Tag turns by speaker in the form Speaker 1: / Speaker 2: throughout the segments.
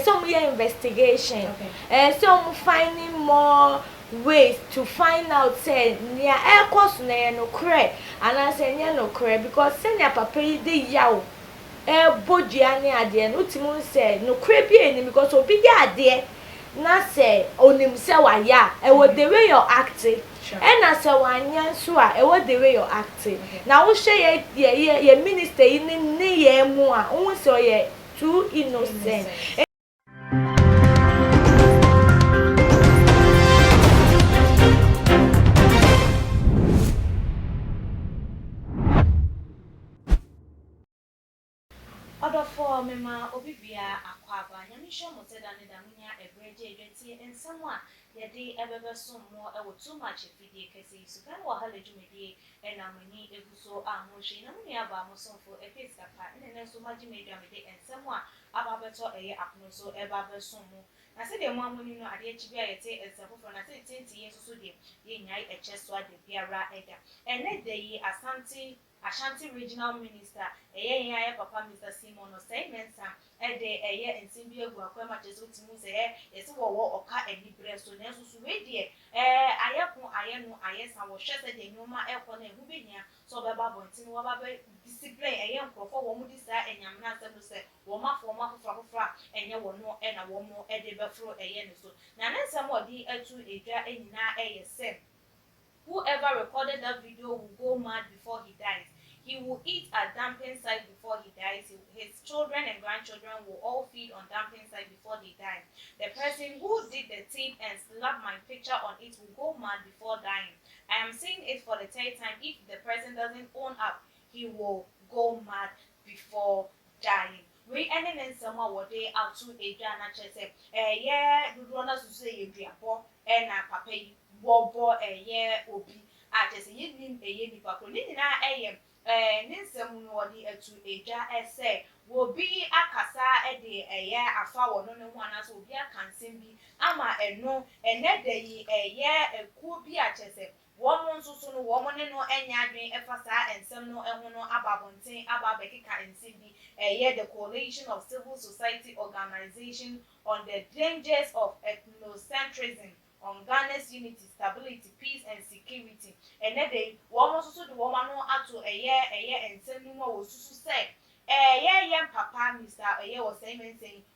Speaker 1: some investigation. Some finding more ways to find out say near air course na no cre and I say no cre because senior papa yi dey yaw bodua ne ade no timu say no cre bi eni because obi dey ade na say onim say wa ya wo the way you're acting and na say wanya so a wo the way you're acting na wo hwe ye minister yi ne ye mu a wo say ye too innocent.
Speaker 2: Other for Mema Obibia Aquaba, Yamisha Motedani Damia, a great agency, and someone that they ever so more too much if they can say so can or Halajumidi and Amini if so are motion, and we have a moson for a face apart, and then so much made and someone ababato a apnoso ever sumo. I said the one when you know at the HBI and some from I said 20 years so dear, ye night a chest swat the Biara Edda, and let the Asante Regional Minister, Papa Mr. Simon or say Mensa, a day a year and Simbia Guaquema Jesuit Muse, is a war or cat and Libra, so Nessus Radia. I was just a day no more aircon and Rubinia, so Baba Bontin, Wabba discipline a young for woman desire and Yamasa to say, Woma for Mafra, and you will know and a woman at the Buffalo a yen so. Now, somewhat the to a jar and na a sem. Whoever recorded that video will go mad before he dies. He will eat a dumpling site before he dies. His children and grandchildren will all feed on dumpling site before they die. The person who did the tip and slapped my picture on it will go mad before dying. I am saying it for the third time. If the person doesn't own up, he will go mad before dying. We ending in summer what they out to a jana say, yeah, you want us to say you be a poor and a papa bobo a year obi at a yin a yin papa nina ninsem no odi etu eja ese wo bi akasa e de eye afa wo no ne ho anaso obi akansem bi ama eno ene de yi eye ekuo bi achese wo mo nsusu no wo mo ne no enya adwen efa saa ensem no eho no ababonten ababekika ensem bi eye the coalition of civil society organization on the dangers of ethnocentrism on Ghana's unity, stability, peace, and security. And then they almost also the woman no ato a year, and sending more was to say, young papa, Mr. A year was saying,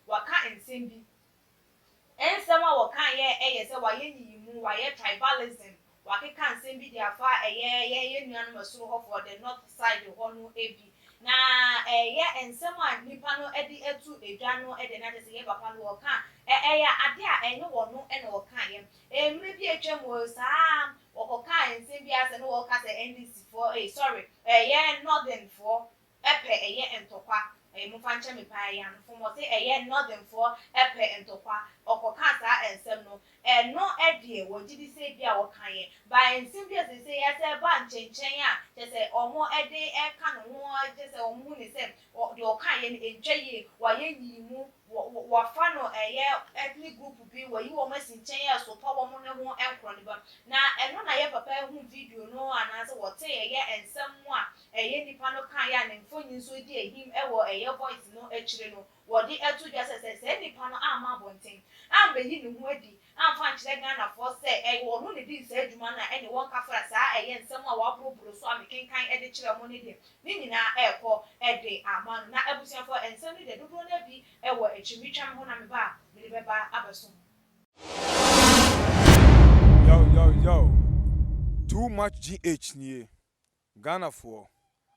Speaker 2: what can't and send be. And someone what can't ye, so why you move, why tribalism, what can't send be their fire, a year, young so for the north side of one AB. Na and someone Nipano Eddie to a Jano at another say papa no can ade no no and no can maybe a gem was or kind Simbias and all cast NDC for a sorry northern for epe a year and topa a mufancha me pie and from what say a year northern for epe and topa or casa and semno and no idea what did he say be our kind by and Simbias they say as a bunch and chenya just say or more a day air can just a moon is said or your kind in jay why you move what fun or a year ethnic group be where you almost in 10 years so power money won't now and when I ever pay whom video no and answer what say a year and someone a year pano kaya and phone you so dear him ever a year voice no actually no what the two just says any pano armor bonting I'm beginning ready I'm fine to Ghana for say a will only be said man any one cafe a year and someone will so I'm making kind edit money meaning now air call a day a man not everything for and suddenly they don't want to be a word a chimicham when I'm back with the Abason.
Speaker 3: Yo, too much GH near Ghana for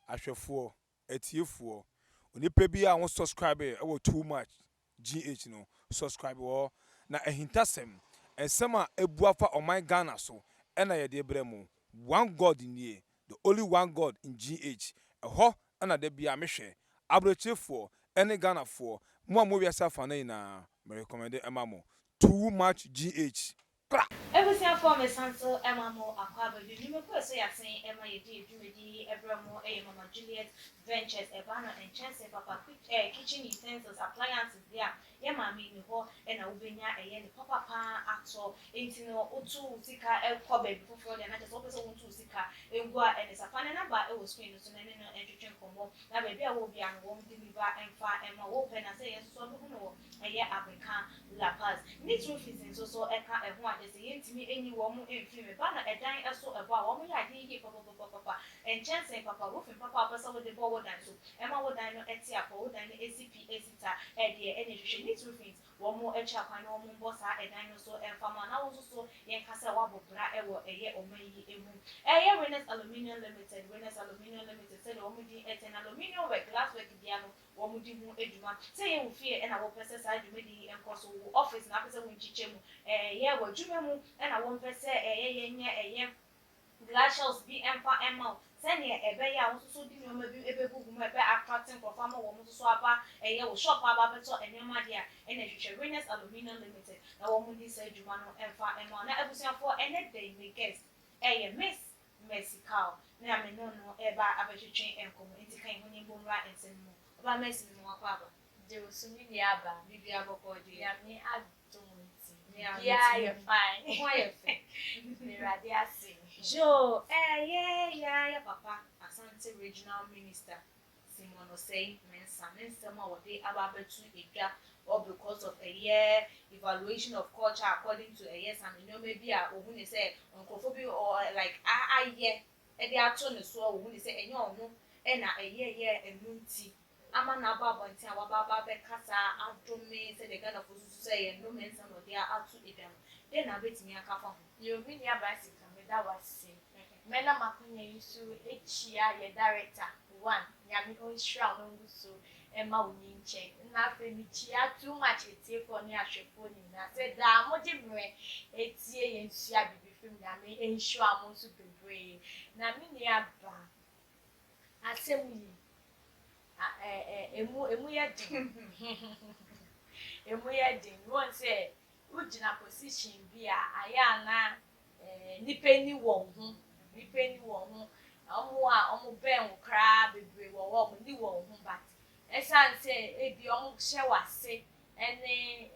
Speaker 3: Asher for ATF for onipa bi a won subscribe e too much GH no subscribe or na ehintasem ensem a ebuafa on my Ghana so e na ye de bremu one God in here the only one God in GH ho na de bia mehwe abrotefo ene Ghana for mo wi asafa na me recommend emamo too much GH.
Speaker 2: Everything for me, Santo, Emma Mo, Aquaba, you may put say, saying Emma, you did, Ebramo, Mama Juliet, Ventures, Ebana, and Chance, Papa, kitchen utensils, appliances there. Yama mean ho, and a Ubinia, a yen, Papa, actor, 18 or 2 Sika, El Kobe, before the night, also 1 2 Sika, Engua, and it's a funny number, it was screen, so many entertain for more. Now, maybe I will be and won't deliver and far Emma open and say, yes, so no, ɛyɛ abeka La Paz ne trofis so ɛka ɛho ade sɛ yɛntumi enyi wɔn mfiri ba na ɛdan ɛso ɛbɔ a wɔn yɛ ade yie papa nkyɛnsee papa rofin papa apɛsɛ wɔde bɔ wɔ dan so ɛma wɔ dan no ɛte akɔ wɔ dan no esi pi esi ta ɛdeɛ ɛna hwehwɛ ne trofis wɔn ɛkyɛ akwan na wɔn bɔ saa ɛdan no so ɛmfama na wɔn nso so yɛn kasa wabɔ bra ɛwɔ ɛyɛ ɔman yi emu ɛyɛ Winners Aluminium Limited sɛdeɛ wɔn di ɛtɛn aluminium work glass work bia no wɔn di ho adwuma sɛ yɛn wɔ fie ɛna wɔpɛ sɛ saa adwuma di nkɔ so wɔ office na apɛ sɛ wɔn nkyikyɛ mu ɛyɛ wɔ adwuma mu ɛna wɔn pɛ sɛ ɛyɛ yɛn nyɛ ɛyɛ glass shells bi ɛmfa ɛma sɛnea ɛbɛyɛ a wɔn nso so di nneɛma bi ɛbɛgugu mu ɛbɛ attract nkorɔfo ama wɔn nso so aba ɛyɛ wɔ shop aba bɛtɔ nneɛma deɛ ɛna hwehwɛ Winners Aluminium Limited na wɔn di saa adwuma no ɛmfa ɛma na abusuafoɔ ɛnɛ day me guest ɛyɛ Miss Mexical na me no ɛba abɛtwetwe nkɔmɔ nti kan ho nyimbo mra nsɛm mu ɔba Messi mu akɔ aba
Speaker 1: de osumi ni aba
Speaker 2: bibi abɔkɔ de
Speaker 1: ya me adom nti ya yɛ fine
Speaker 2: ho ayɛ fɛ
Speaker 1: me rade ase
Speaker 2: jo ya papa Asante Regional Minister Simon Osei Mensa nsɛm a wɔde aba abɛtu edwa or because of a year evaluation of culture according to a year some nneɛma bi a ohun ne sɛ nkurɔfo bi or like ayɛ ɛde ato ne so ohun ne sɛ ɛnyɛ ɔno ɛna ɛyɛ ɛnu nti ama na aba abɔnten a waba bɛkasa adome sɛ de Ghana fo so sɛ yɛ nnome nsɛm na ɔde ato edwa no den na betumi aka fa ho
Speaker 1: yɛ obi ni aba si ka me da wase mena makonya yi so ekyia yɛ director one nyame onhyira no ngu so ɛma woni nkyɛn na afɛ mi kyia too much etiefo ne ahwɛfo nyina sɛ da mo de mmerɛ etie yɛn sua bibi fim nyame enhyira mo nso bebree na me ni aba asɛm yi emu yɛ din emu yɛ din wɔn sɛ wogyina position bi a ayɛ ana nipa ni wɔn ho ɔmo bɛn wo koraa bebree wɔ hɔ ɔmo ni wɔn ho but ɛsan sɛ ebi ɔmo hyɛ wase ɛne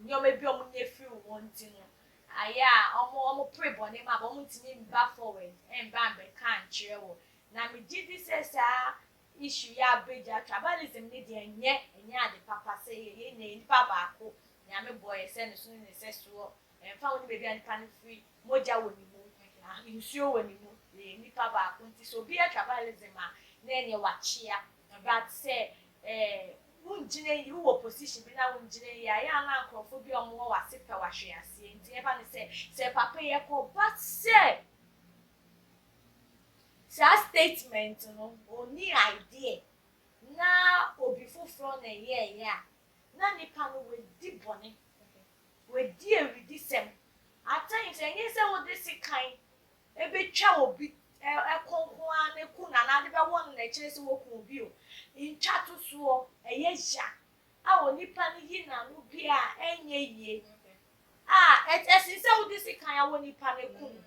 Speaker 1: nneɛma bi ɔmo nyɛ firi wɔn ti no ayɛ a ɔmo pere bɔne mu a ɔmo ntumi mba forward ɛmba mbɛka nkyerɛ wɔ na me gye di sɛ saa issue yɛ abegya tribalism ne deɛ ɛnyɛ ade papa sɛ yɛ nipa baako nyame bɔ yɛ sɛ ne so ne sɛ soɔ ɛmfa wo ne baabi a nipa no firi mogya wɔ ne mu nsuo wɔ ne mu yɛ nipa baako nti sɛ obi yɛ tribalism a na ɛneɛ wakyea but sɛ wongyina yi wowɔ position bi na wongyina yi a yɛ ana nkurɔfo bi a ɔmo wɔ wase pɛ wahwe aseɛ nti yɛba ne sɛ papa yɛ kɔ but sɛ saa statement no oni idea na obi foforɔ na ɛyɛ a na nipa no wedi bɔne wedi ewidi sɛm at times ɛnyɛ sɛ wode sikan ebetwa obi ɛkɔnkɔn ne ku na ade bɛwɔ no n'akyire sɛ wɔku obi o ntwa to soɔ ɛyɛ ya a wɔ nipa no yi na no bi a ɛnyɛ yie a ɛsi sɛ wode sikan a wɔ nipa no ku no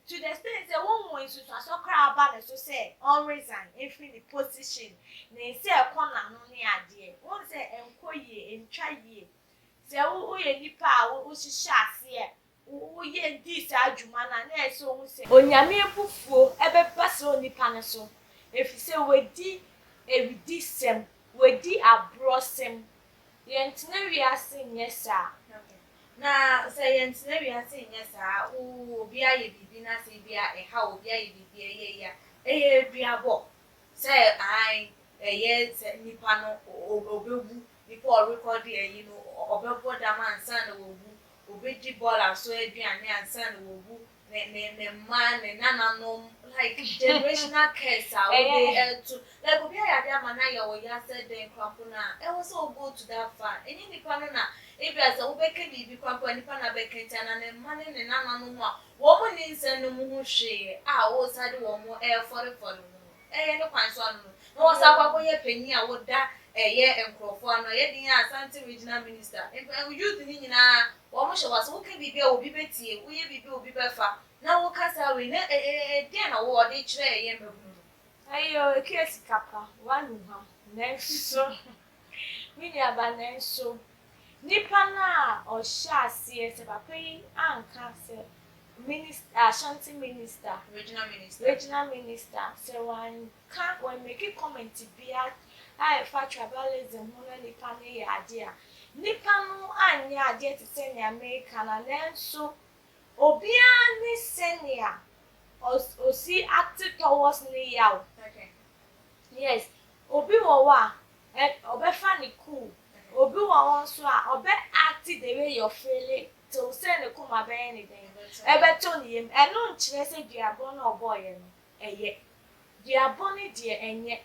Speaker 1: to the extent sɛ wɔn wɔ nsusuaso koraa aba ne so sɛ ɔnresign efiri ne position ne nsa ɛkɔ n'ano ne adeɛ wɔn sɛ ɛnkɔ yie ntwa yie sɛ woyɛ nipa a wohyehyɛ aseɛ woyɛ di saa adwuma na ɛsɛ ohun sɛ onyame ebufuo ɛbɛba sɛ onipa ne so efi sɛ wedi ewidi sɛm wedi aborɔ sɛm yɛntena wiase nyɛ saa
Speaker 2: na sɛ yɛntena wiase nyɛ saa obi ayɛ biribi na sɛ bi a ɛha obi ayɛ biribi ɛyɛ duabɔ sɛ ɛyɛ sɛ nipa no obɛwu nipa ɔrekɔde ɛyi no ɔbɛbɔ dam ansa na wɔwu obedi bɔɔl aso aduane ansa na wɔwu ne mma ne nananom like generational curse a wɔde ɛto like obi ayɛ ade ama na yɛ wɔ yasɛ den krampo na ɛwɔ sɛ ɔgo to that far ɛnyɛ nipa no na ebi asɛ wobɛka biribi krampo nipa na bɛka ntia na ne mma ne nananom a wɔn ne nsa no mu ho hwee a wɔsa de wɔn ɛfɔrefɔre mu ɛyɛ ne kwan so ano na wɔsa akɔ yɛ panyin a wɔda ɛyɛ nkurɔfoɔ ano yɛ din Asante Regional Minister youth ni nyinaa wɔn hyɛ wɔ so woka biribi a obi bɛtie woyɛ biribi a obi bɛfa na wokasa we na deɛ na wɔde kyerɛ ɛyɛ mɛhunu
Speaker 1: ayo ekesi kapa wanu ha nanso mini aba nanso nipa na ɔhyɛ aseɛ sɛ papa yi anka sɛ Ashanti
Speaker 2: regional minister
Speaker 1: sɛ wanka wɔn make comment bia I fa tribalism ho na nipa ne ye ade a nipa no anya ade te se ne America na nenso obia ni senior osi act towards ne yaw.
Speaker 2: Okay.
Speaker 1: Yes, obi wo wa obefa ni cool. Obi wo won so a obe act the way you're feeling to say ne kuma be anything. Ebeto ni yem eno nkyere se duabo na oboye no eye. Duabo ni de enye.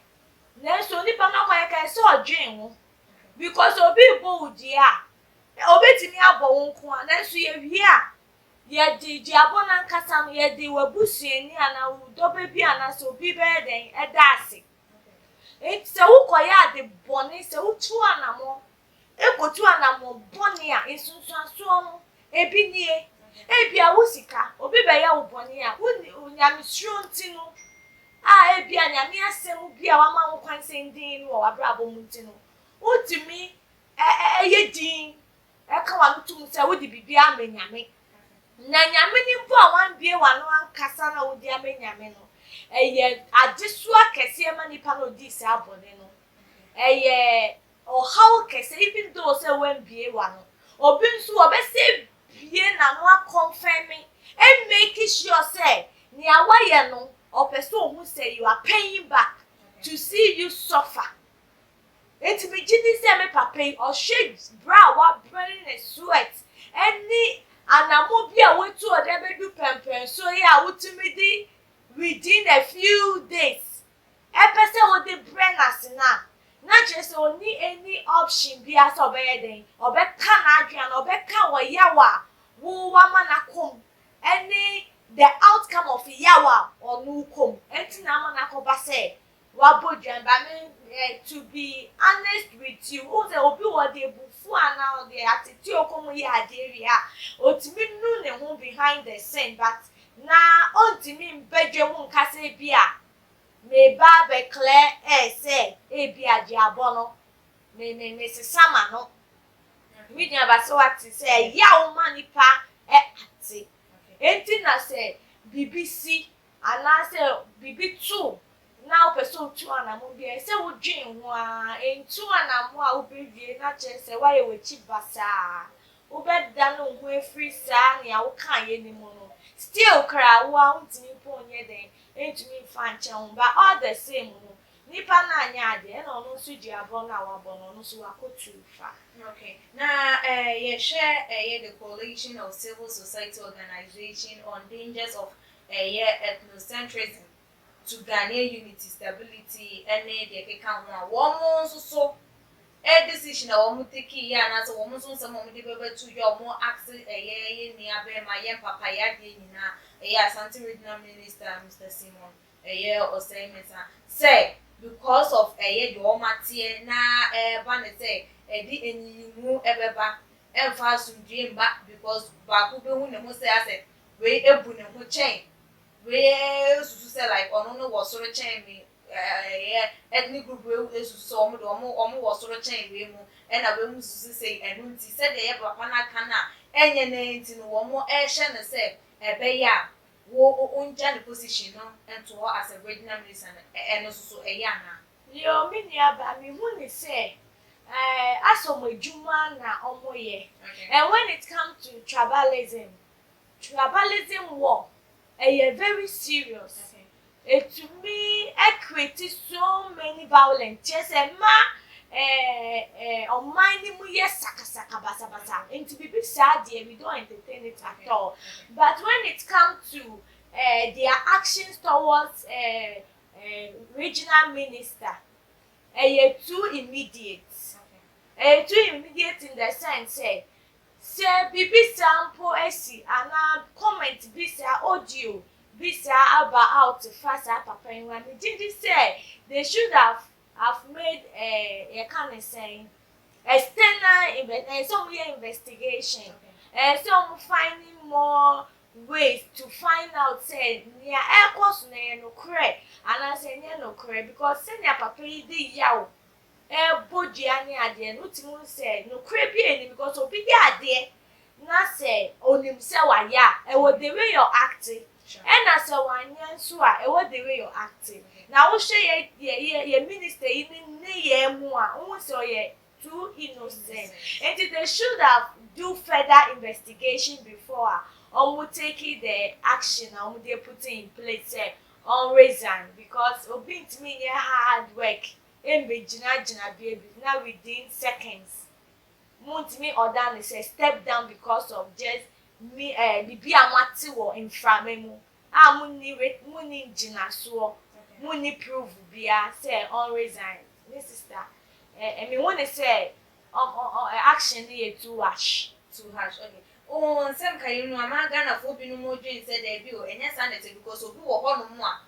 Speaker 1: Na so nipa na kwa ka se odwen wo. Because obi bo udi a obetimi abo wo nko a na so ye wi a ye di duabo na nkasa no ye di wabusuani ana udobe bi ana so obi be den edase. It's a ukoya de boni se utu anamo ekotu anamo boni a ensunsuaso no ebi nie ebi a wusika obi be ya wo boni a unyamisro ntino a ebi anyame asem bi a wama wo kwanse ndin no wabrabo mu ntino utimi yedin eka wa ntum se wodi bibia amenyame na nyame ni mpo a wan bie wa no ankasa na wodi amenyame no eye ajesua kese ma nipa no di se abone no eye o how kese even though say when bie wa no obi nso obe se bie na no confirm and make sure say ni awaye no o person who say you are paying back to see you suffer. It be jini say me papa or shade bra wa burning a sweat any anamo bia wetu o de be du pempen so ya utimidi within a few days. A person with the brain as not just only any option be as obeying, or better Adrian, or better or Yawa, woo woman a come. Any the outcome of Yawa or no come. Entinamana say, Wabojan, to be honest with you, who the obi or the bufua now the attitude come ya deria, or to me noon and home behind the scene, but na ontimi mbedwe mu nkase bia me ba be clear say e bia diabono me sesama no we dia ba so what say ya o manipa ati enti na say BBC ana say bibi 2 na o person 2 anamo bia say wo dwen ho a entu anamo a wo bewie na che say why we chi basa wo bedda no ho afri sa ne a wo kan ye ni mu no still cry wa untimi ponye den entimi fanche but all the same no nipa na anya ade na ono so diabo na wa bono no so akotu fa.
Speaker 2: Okay, na ye share the coalition of civil society organization on dangers of ethnocentrism to Ghanaian unity, stability and the account one so decision a woman take ya na so woman so some de bebe to your more access near my papa ya de nyina Asante regional minister Mr. Simon or say because of the omate na ban say di enimu ebeba emfa sundue mba because ba ku be hu ne mo say ase we ebu ne ho chain we susu say like ono no wo soro chain me ethnic group we so omo wo soro chain we mu na we mu susu say enu nti say de ye papa na kana enye na nti no wo mo hye na say ebe ya wo unja the position no ento as a regional minister eno so na
Speaker 1: Yo mini aba mi hu ni say asomo ejuma na omoye. And when it comes to tribalism war very serious.
Speaker 2: Okay.
Speaker 1: It to me created so many violence. Just a on mind mu yes saka basa into be sad we don't entertain it at all.
Speaker 2: Okay.
Speaker 1: But when it comes to their actions towards regional minister too immediate. Too immediate in the sense say bibi sample esi ana comment bisa audio bisa about out fast papa when did say they should have made a kind of saying external some investigation. Some finding more ways to find out say near air course no correct and I say no correct because senior papa dey yaw body ani ade no timu say no correct bi eni because obi dey ade na say onim say wa ya e wo the way you're acting and as a wanya nso a e wo the way you're acting Now we share ye minister in ye more. Who so ye too innocent. And they should have do further investigation before or take the action and they put in place on reason because obint me hard work and be jina baby now within seconds. Won't me or down is a step down because of just me the be a mati or in framemu. Muni jina so muni prove be a say on resign. My sister. I mean when they say action here too harsh.
Speaker 2: Okay. Oh, some kind of man Ghana for being more dreams said they be and yes, Asante because of who or no more.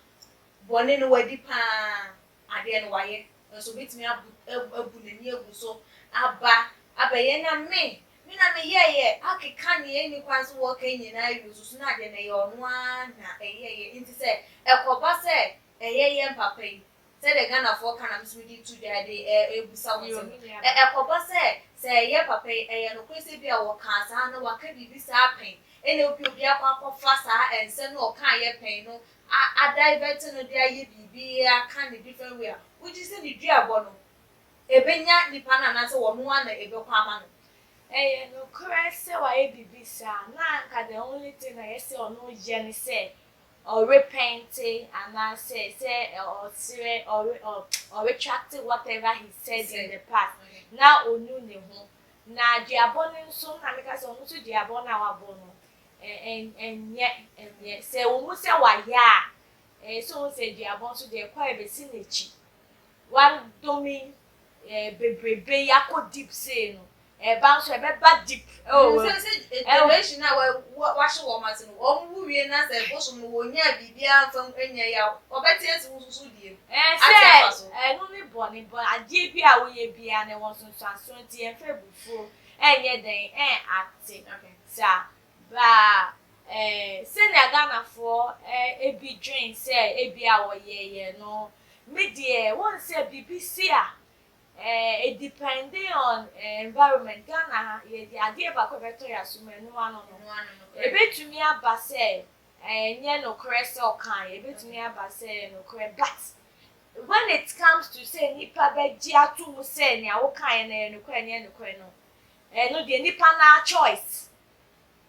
Speaker 2: Born in a wedding pan, I didn't wire, so beat me up a bullet so abba yena me. Mina me ye, I can't any one's walking in I was not in a on one a ye into say a coba say a ye and papa. Said the Ghana for can sweetie to the day a sound a coba say ye papa a no crazy be our cancer no one can be this happy. And it'll be a papa faster and send no kind of pain no. I divert no there ye be a kind of different way. Which is in the dear bono. A benya ni pana na so one a go pamano.
Speaker 1: No correct say why be sir. Now the only thing I say or no jenny say or repenting and I say or serious or retracting whatever he said in the past. Now onu ne ho. Na diabone nso na make say onu to diabone awabono. And yet say we say wa ya. So say diabone so dey kwa be sinechi. One domi bebrebe yakọ deep say no. Bounce a bad deep. Oh,
Speaker 2: elevation now wash woman who we na say bosom no wonya bibia fam enya ya obeti esi wususu die
Speaker 1: say no me born but ade bia wo ye bia na won so ti en fe bufu enye den ate sa ba senior Ghana for ebi drain say ebi a wo ye no me die won say BBC it depending on environment Ghana ye the idea ba ko beto ya sume no ano no ebetumi aba say nye no crest or kan ebetumi aba say no crest but when it comes to say nipa be gi atu say ne awo kan na no kwa nye no kwa no no de nipa na choice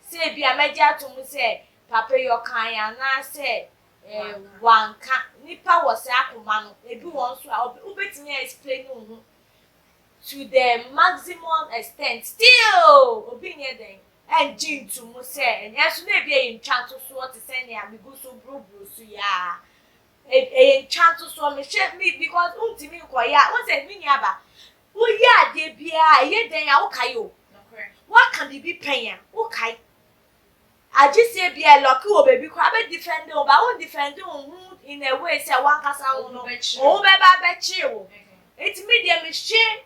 Speaker 1: say bia meji atu say papa yo kan ya na say wanka nipa wo say akoma no ebi won so obetumi explain no to the maximum extent still opinion then and gin to mo say and yes na be in chance so what say na me go so bro so ya in chance so me share me because untimi ko ya won say me ni aba wo ya de bia ye den ya wo kai o what can be pen ya wo kai I just say bia lucky o baby ko abe defend o ba won defend o in a way say one kasa won no o be ba be chi o it me dey me share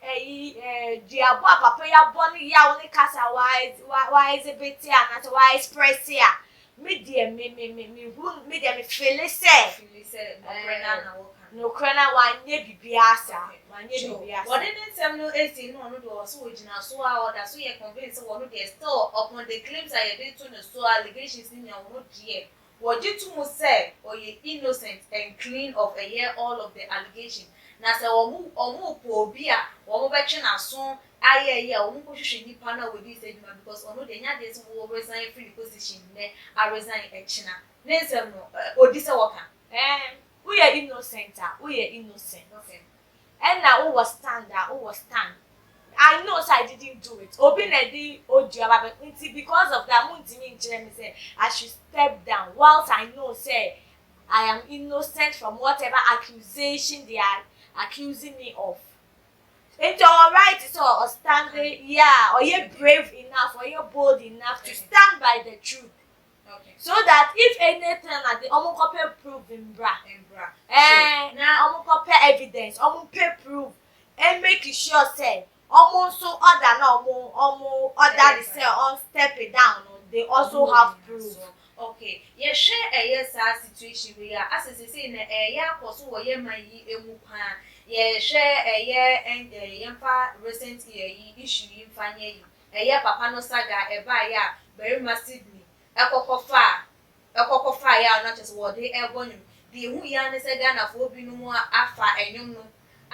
Speaker 1: diabo papa ya boni ya oni kasa why is it bit ya na why express ya me dey me feel say no krena wanye bibiasa
Speaker 2: what didn't some no AC no do so original so order so you convince one dey still upon the claims I did to no so allegations in your no dear what did to say or you innocent and clean of a year all of the allegations na say omu po obi a omu be twe na so aye omu ko hwehwe nipa na we this eduma because onu de nya dey so wo resign free position ne a resign echina nensem no odi se woka
Speaker 1: we are innocent okay and now who was stand I know so I didn't do it obi na di odu aba because of that muntimi nchire me say I should step down whilst I know say I am innocent from whatever accusation they are accusing me of. It's all right, so standing, yeah, or you're brave enough, or you're bold enough to stand by the truth.
Speaker 2: Okay.
Speaker 1: So that if anything like the omukope proof in bra, now omukope evidence, omukope proof, and make sure say almost so other no other say on step it down, they also have proof.
Speaker 2: Okay, ye share a yes situation we are as I say na ya koso wo ye man yi emu pa ye share a ye and yemfa recent ye issue yemfa nye yi ye papa no saga e ba ya very massively ekokofa ya not just what they e bonu the who yan is a Ghana for Binuma Afa and you know. A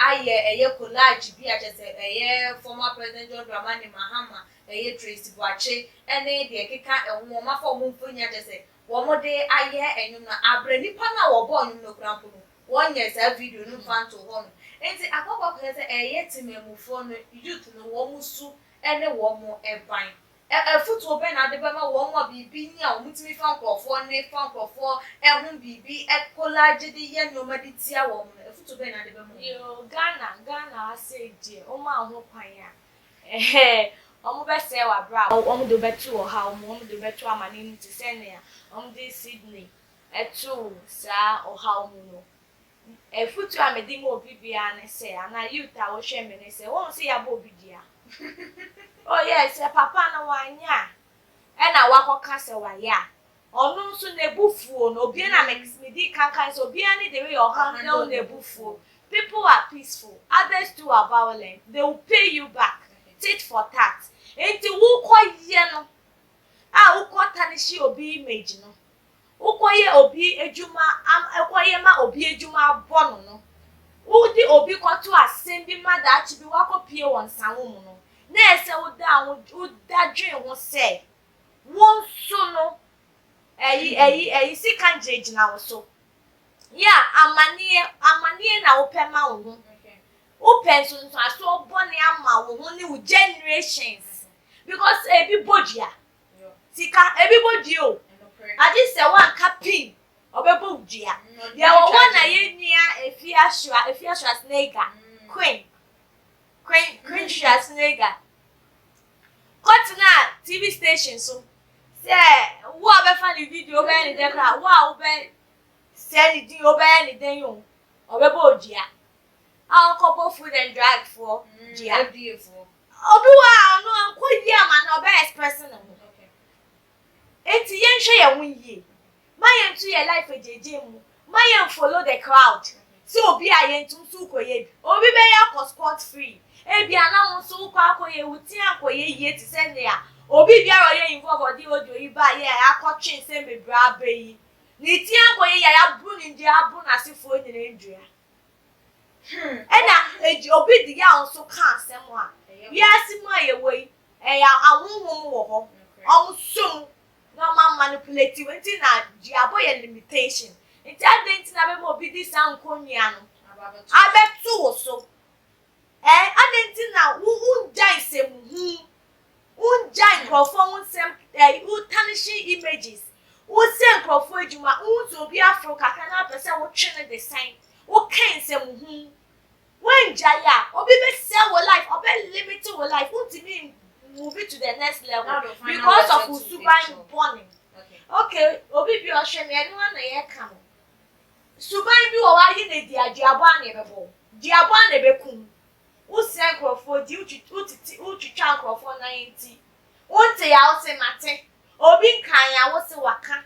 Speaker 2: collage be a former President John Dramani Mahama, a Tracy Boache, and they Kika and Woma for Mumfunya to say, one more day I hear and you know, I bring the pana or born in no grandpa. 1 year, a video no fan to home. And the Apapa has a yet to me move on youth no one soup and a warm more a vine. A foot will bend at the Bama one more be near, which me found for 4, found for 4, and won't be a collage the young nomadic woman, a foot to bend at the Bama.
Speaker 1: Yo, Ghana, I say, dear, oh my hopaya. Eh, best say our brow, do better or how, do better my name to send there, this Sydney, a 2, sir, or how mono. A foot to a demo Bibiana say, and I youth I will shame and say, won't see a bobby dear. Oh, yes, a papa no one ya. And I walk castle one ya. Or no soon a buffo, no biana makes me dick can't so be any the way or handle the buffo. People are peaceful, others too are violent. They will pay you back. Tit for tat. Ain't the woo quite yellow. Ah, who caught Tanishi or be image no. Ukoye obi ejuma ekoye ma obi ejuma bono no udi obi kwato asem bi ma da achi bi wakopie won sanwo mu no na ese uda dwen ho se won so no eyi sika njejina wo so ya amanie na opema wo ho open so aso bone ama wo ho ni wo generations because ebi bodia sika ebi bodio I just say one capin obebo dia there were one na yenia efia Schwarzenegger queen Schwarzenegger cut na TV station so say wo abefa the video be ni dem na wo be say di o be ni den yo obebo dia our couple food and drag for dia
Speaker 2: Beautiful.
Speaker 1: obi wa no anko dia ma na obe expressing no. Enti yen hwe ye wunye mayen to your life ejeje mu mayen follow the crowd see obi ayen tun su koye bi obi be ya ko sport free e bia na won so ko akoye wuti akoye ye ti se ne ya obi bia ro ye involve odi ojo yi ba ye akotwe se mebra abayi ni ti akoye ya bru ni ndi abu na sefo nyine ndua ena obi di ya on so kan asem a wi asimo aye wei e ya awonwom wo ho omsum no man manipulative until na diabo your limitation until that na be mo bi this ankonia no abetu so adentin na unjai sem unjai crofo unsem tarnishing images unsem crofo ejuma unzo bi afro kaka na pese wo twene the sign wo kan sem when jaya obi be sell wo life obi limit wo life untimi move it to the next level because of Suban burning. Okay, obi bi o hwe me enu na ye ka mo. Suban bi o wa yi na diabo an ebebo. Diabo an ebekum. Wo se nkrofo di utwitwa nkrofo na yenti. Wonte ya o se mate. Obi nkan ya wo se waka.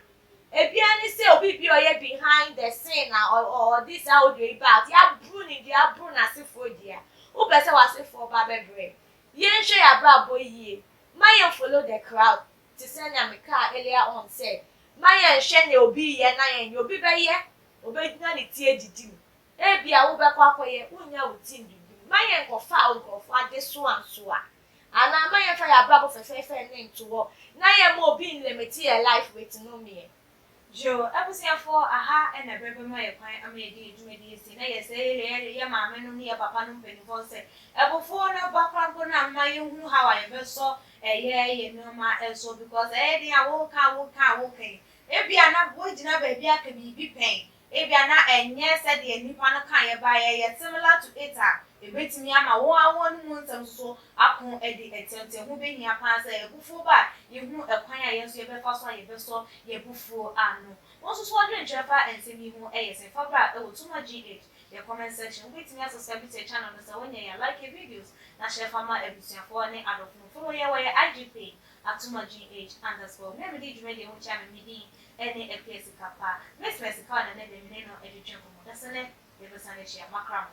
Speaker 1: Ebia ni se obi bi o ye behind the scene or this audio about. Ya bru na sefo dia. Wo pese wa sefo ba bebre. Yen share ya brabo yie. Mayen follow the crowd. To send ya meka earlier on said. Mayen share ne obi ye na yen obi be ye. Obi na ni tie didi. E bia wo be kwa akoye, unya wo tin didi. Mayen ko fa de so anso a. Ana mayen fa ya brabo fefe ne nto. Na yen mo obi limit your life with no me.
Speaker 2: Jo, abusia for aha and a brebe my kwan amedi jumedi si na ye say ye mama no ne ye papa no mpeni say ebofo no background ko na ma ye hu how I be so ye no ma so because dey wo kan e bia na wo gina ba bia ka bibi pen e bia na enye se de nipa no kan ye ba ye similar to it e betimi ama wo awon mu nsem so akon edi etente hu be hia pa say ebofo ba ye hu ekwan a ye so ye be fa so ye be so ye bufo anu won so adwen trefa ensemi hu se fa bra e wo tuma gh the comment section betimi subscribe to the channel so when you like videos na share fama ebusuafo ne adofo follow ye we igp atuma gh _ me di dwumedi ho cha me di ene epesi kapa miss ka na ne de me no edwetwe ko mo dasene ye be sane chia makram.